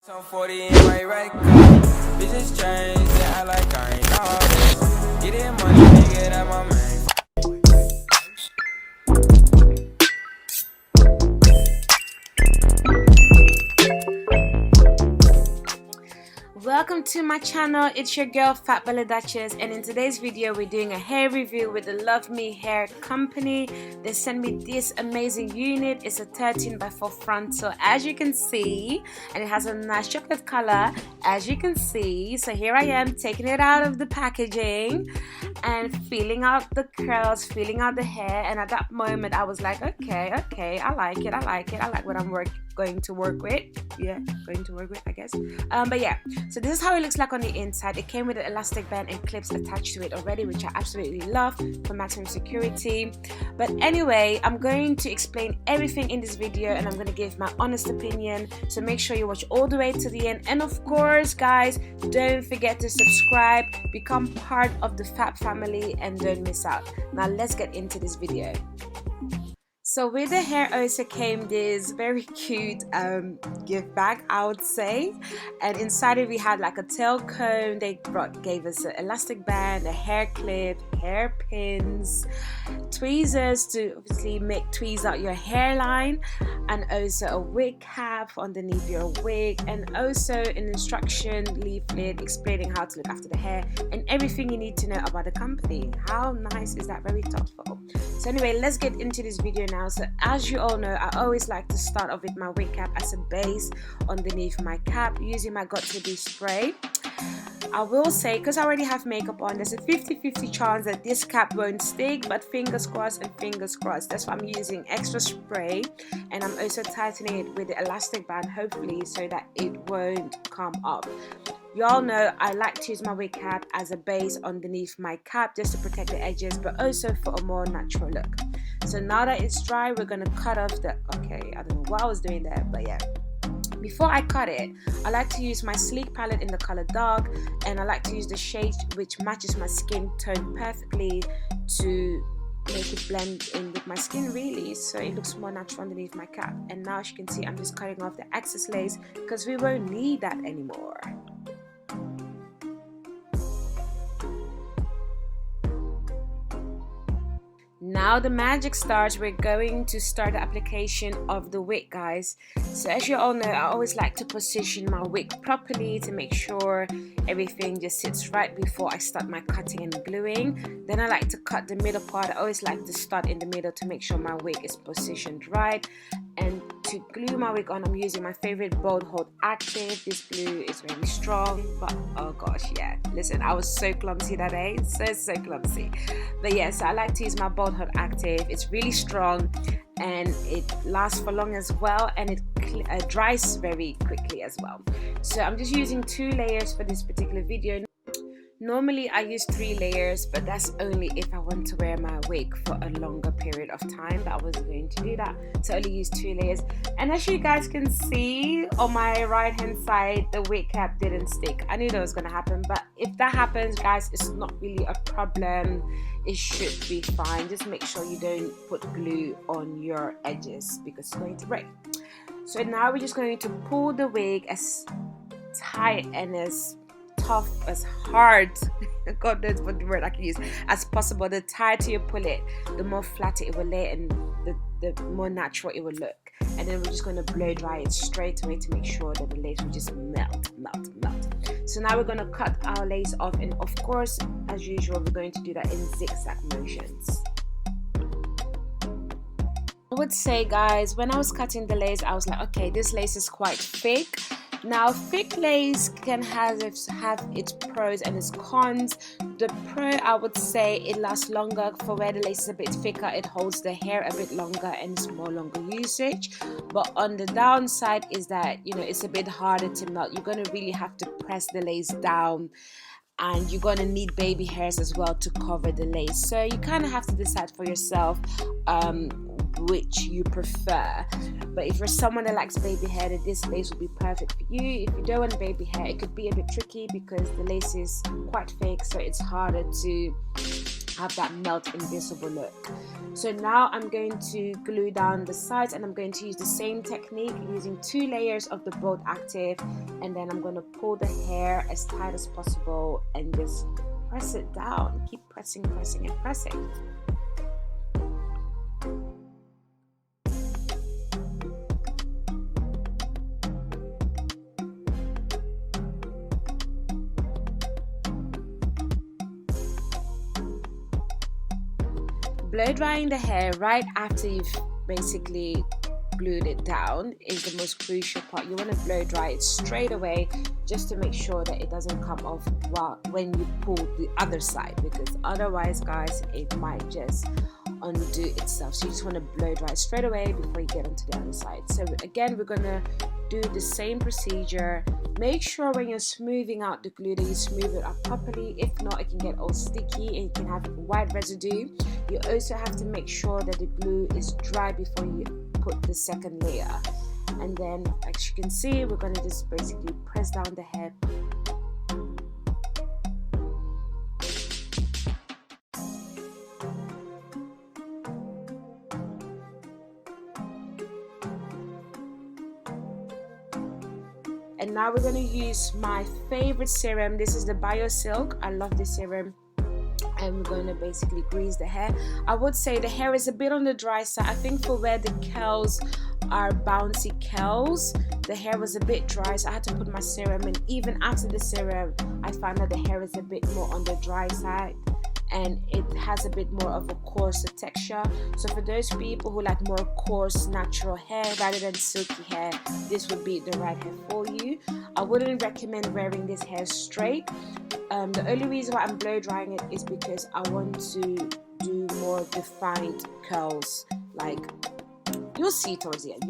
I'm 40 in my right car. Bitches change, they act like I ain't all this. Getting money, nigga, that my man. Welcome to my channel. It's your girl FABBYLEDUTCHES, and in today's video we're doing a hair review with the LUVME Hair company. They sent me this amazing unit. It's a 13x4 frontal, as you can see, and it has a nice chocolate color, as you can see. So here I am taking it out of the packaging and feeling out the curls, feeling out the hair, and at that moment I was like, okay, I like it, I like what I'm going to work with, I guess. But yeah, so this is how it looks like on the inside. It came with an elastic band and clips attached to it already, which I absolutely love for maximum security. But anyway, I'm going to explain everything in this video, and I'm going to give my honest opinion, so make sure you watch all the way to the end. And of course guys, don't forget to subscribe, become part of the Fab family, and don't miss out. Now let's get into this video. So with the hair also came this very cute gift bag, I would say, and inside it we had like a tail comb. They gave us an elastic band, a hair clip, hair pins, tweezers to obviously tweeze out your hairline, and also a wig cap underneath your wig, and also an instruction leaflet explaining how to look after the hair and everything you need to know about the company. How nice is that? Very thoughtful. So anyway, let's get into this video now. So as you all know, I always like to start off with my wig cap as a base underneath my cap using my Got To Be spray. I will say, because I already have makeup on, there's a 50-50 chance that this cap won't stick, but fingers crossed and fingers crossed. That's why I'm using extra spray, and I'm also tightening it with the elastic band, hopefully, so that it won't come up. Y'all know I like to use my wig cap as a base underneath my cap just to protect the edges, but also for a more natural look. So now that it's dry, we're gonna cut off the, okay, I don't know what I was doing there, but yeah. Before I cut it, I like to use my sleek palette in the color dark, and I like to use the shade which matches my skin tone perfectly to make it blend in with my skin, really, so it looks more natural underneath my cap. And now as you can see, I'm just cutting off the excess lace because we won't need that anymore. Now the magic starts. We're going to start the application of the wig, guys. So as you all know, I always like to position my wig properly to make sure everything just sits right before I start my cutting and gluing. Then I like to cut the middle part. I always like to start in the middle to make sure my wig is positioned right. And to glue my wig on, I'm using my favorite Bold Hold Active. This glue is very strong, but oh gosh, yeah, listen, I was so clumsy that day, so clumsy. But yeah, so I like to use my Bold Hold Active. It's really strong and it lasts for long as well, and it dries very quickly as well. So I'm just using 2 layers for this particular video. Normally I use 3 layers, but that's only if I want to wear my wig for a longer period of time, but I wasn't going to do that, so I only use 2 layers. And as you guys can see on my right hand side, the wig cap didn't stick. I knew that was going to happen, but if that happens, guys, it's not really a problem. It should be fine. Just make sure you don't put glue on your edges because it's going to break. So now we're just going to pull the wig as tight and as tough, as hard, God knows what the word I can use, as possible. The tighter you pull it, the more flatter it will lay, and the more natural it will look. And then we're just going to blow dry it straight away to make sure that the lace will just melt. So now we're going to cut our lace off, and of course, as usual, we're going to do that in zigzag motions. I would say, guys, when I was cutting the lace, I was like, okay, this lace is quite thick. Now, thick lace can have its pros and its cons. The pro, I would say, it lasts longer. For where the lace is a bit thicker, it holds the hair a bit longer and it's more longer usage. But on the downside is that, you know, it's a bit harder to melt. You're going to really have to press the lace down, and you're going to need baby hairs as well to cover the lace. So you kind of have to decide for yourself which you prefer. But if you're someone that likes baby hair, then this lace will be perfect for you. If you don't want baby hair, it could be a bit tricky because the lace is quite thick, so it's harder to have that melt invisible look. So now I'm going to glue down the sides, and I'm going to use the same technique using 2 layers of the Bold Active, and then I'm going to pull the hair as tight as possible and just press it down. Keep pressing, pressing, and pressing. Blow drying the hair right after you've basically glued it down is the most crucial part. You want to blow dry it straight away just to make sure that it doesn't come off when you pull the other side, because otherwise, guys, it might just undo itself. So you just want to blow dry it straight away before you get onto the other side. So again, we're going to do the same procedure. Make sure when you're smoothing out the glue that you smooth it out properly. If not, it can get all sticky and you can have white residue. You also have to make sure that the glue is dry before you put the second layer. And then, as you can see, we're going to just basically press down the hair. And now we're going to use my favorite serum. This is the Bio Silk. I love this serum. And we're going to basically grease the hair. I would say the hair is a bit on the dry side. I think for where the curls are bouncy curls, the hair was a bit dry, so I had to put my serum in. Even after the serum, I found that the hair is a bit more on the dry side, and it has a bit more of a coarser texture. So for those people who like more coarse natural hair rather than silky hair, this would be the right hair for you. I wouldn't recommend wearing this hair straight. The only reason why I'm blow drying it is because I want to do more defined curls. Like, you'll see towards the end,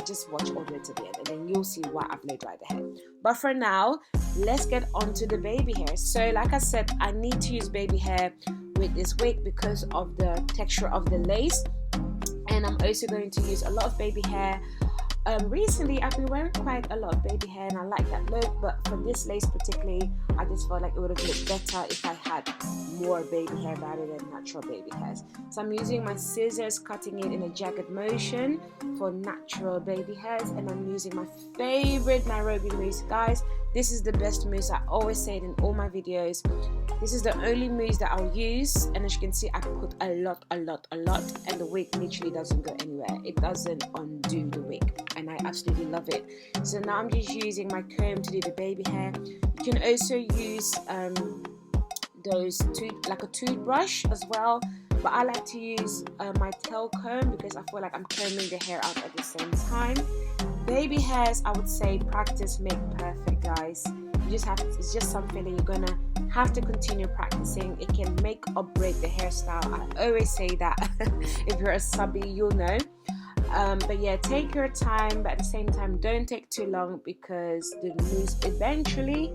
just watch all the way to the end, and then you'll see why I blow dry the hair. But for now, let's get on to the baby hair. So like I said, I need to use baby hair with this wig because of the texture of the lace, and I'm also going to use a lot of baby hair. Recently I've been wearing quite a lot of baby hair and I like that look, but for this lace particularly, I just felt like it would have looked better if I had more baby hair rather than natural baby hairs. So I'm using my scissors, cutting it in a jagged motion for natural baby hairs, and I'm using my favorite Nairobi mousse. Guys, this is the best mousse. I always say it in all my videos. This is the only mousse that I'll use, and as you can see, I put a lot, and the wig literally doesn't go anywhere. It doesn't undo the wig, and I absolutely love it. So now I'm just using my comb to do the baby hair. You can also use like a toothbrush as well, but I like to use my tail comb because I feel like I'm combing the hair out at the same time. Baby hairs, I would say practice make perfect, guys. You just have to, it's just something that you're gonna have to continue practicing. It can make or break the hairstyle. I always say that. If you're a subby, you'll know. But yeah, take your time, but at the same time, don't take too long because the mousse eventually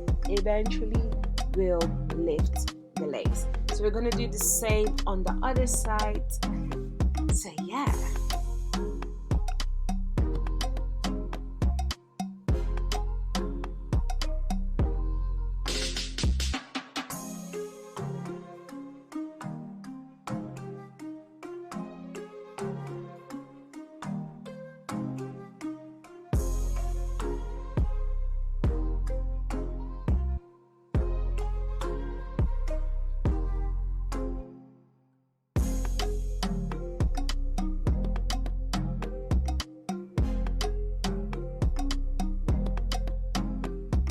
will lift the lace. So we're gonna do the same on the other side. So yeah.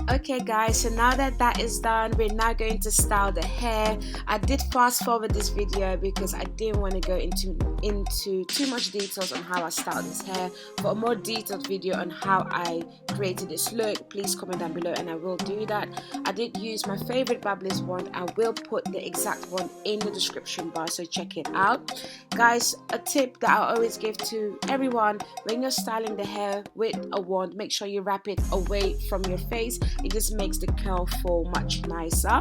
Okay guys, so now that that is done, we're now going to style the hair. I did fast forward this video because I didn't want to go into too much details on how I styled this hair. For a more detailed video on how I created this look, please comment down below and I will do that. I did use my favorite Babblers wand. I will put the exact one in the description bar, so check it out. Guys, a tip that I always give to everyone: when you're styling the hair with a wand, make sure you wrap it away from your face. It just makes the curl fall much nicer.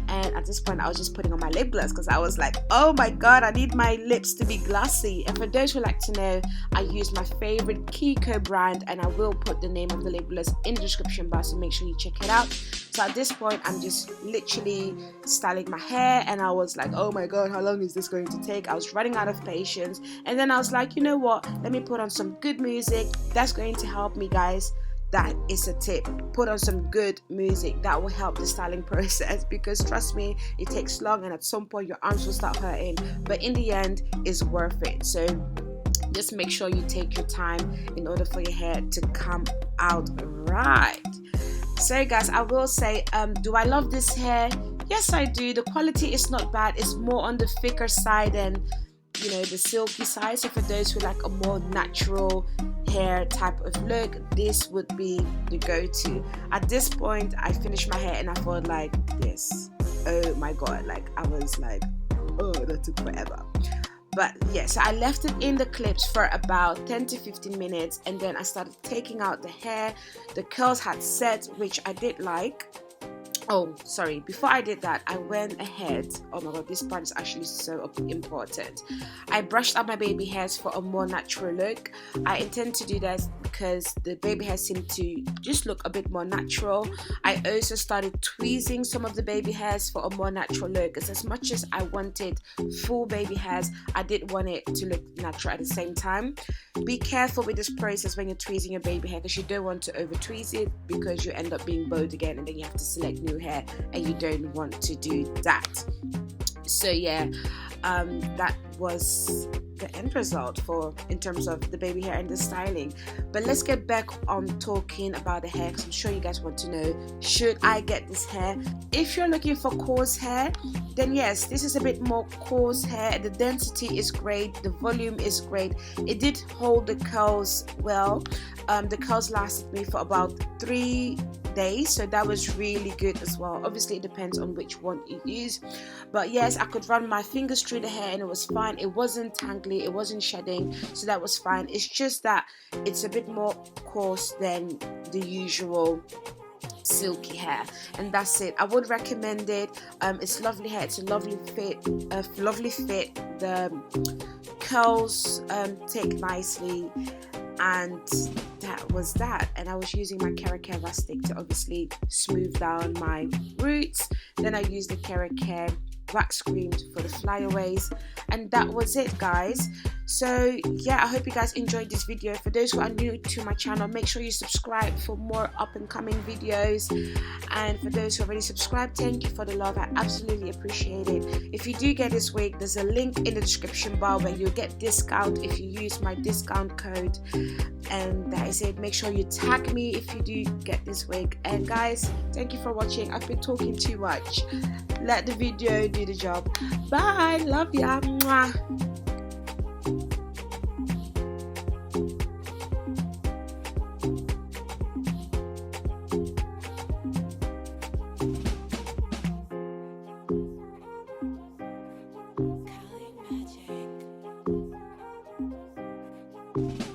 And at this point I was just putting on my lip gloss because I was like, oh my god, I need my lips to be glossy. And for those who like to know, I use my favorite Kiko brand, and I will put the name of the lip gloss in the description bar, so make sure you check it out. So at this point I'm just literally styling my hair, and I was like, oh my god, how long is this going to take? I was running out of patience, and then I was like, you know what, let me put on some good music that's going to help me, guys. That is a tip. Put on some good music. That will help the styling process, because trust me, it takes long and at some point your arms will start hurting, but in the end it's worth it. So just make sure you take your time in order for your hair to come out right. So guys, I will say, do I love this hair? Yes, I do. The quality is not bad. It's more on the thicker side than, you know, the silky side. So for those who like a more natural hair type of look, this would be the go-to. At this point I finished my hair and I felt like this, oh my god, like I was like, oh, that took forever. But yeah, so I left it in the clips for about 10 to 15 minutes, and then I started taking out the hair. The curls had set, which I did like. Oh, sorry, before I did that, I went ahead, oh my god, this part is actually so important. I brushed out my baby hairs for a more natural look. I intend to do that because the baby hairs seem to just look a bit more natural. I also started tweezing some of the baby hairs for a more natural look, because as much as I wanted full baby hairs, I did want it to look natural at the same time. Be careful with this process when you're tweezing your baby hair, because you don't want to over tweeze it, because you end up being bowed again and then you have to select new hair, and you don't want to do that. So yeah, that was the end result in terms of the baby hair and the styling. But let's get back on talking about the hair, because I'm sure you guys want to know, should I get this hair? If you're looking for coarse hair, then yes, this is a bit more coarse hair. The density is great, the volume is great. It did hold the curls well. The curls lasted me for about 3 days, so that was really good as well. Obviously it depends on which one you use, but yes, I could run my fingers through the hair and it was fine. It wasn't tangly, it wasn't shedding, so that was fine. It's just that it's a bit more coarse than the usual silky hair, and that's it. I would recommend it. It's lovely hair, it's a lovely fit, the curls take nicely, and that was that. And I was using my Kera Care Rustic to obviously smooth down my roots. Then I used the Kera Care Wax Cream for the flyaways, and that was it, guys. So yeah, I hope you guys enjoyed this video. For those who are new to my channel, make sure you subscribe for more up and coming videos, and for those who already subscribed, thank you for the love. I absolutely appreciate it. If you do get this wig, there's a link in the description bar where you'll get discount if you use my discount code, and that is it. Make sure you tag me if you do get this wig. And guys, thank you for watching. I've been talking too much. Let the video do the job. Bye, love ya. Mwah. Magic.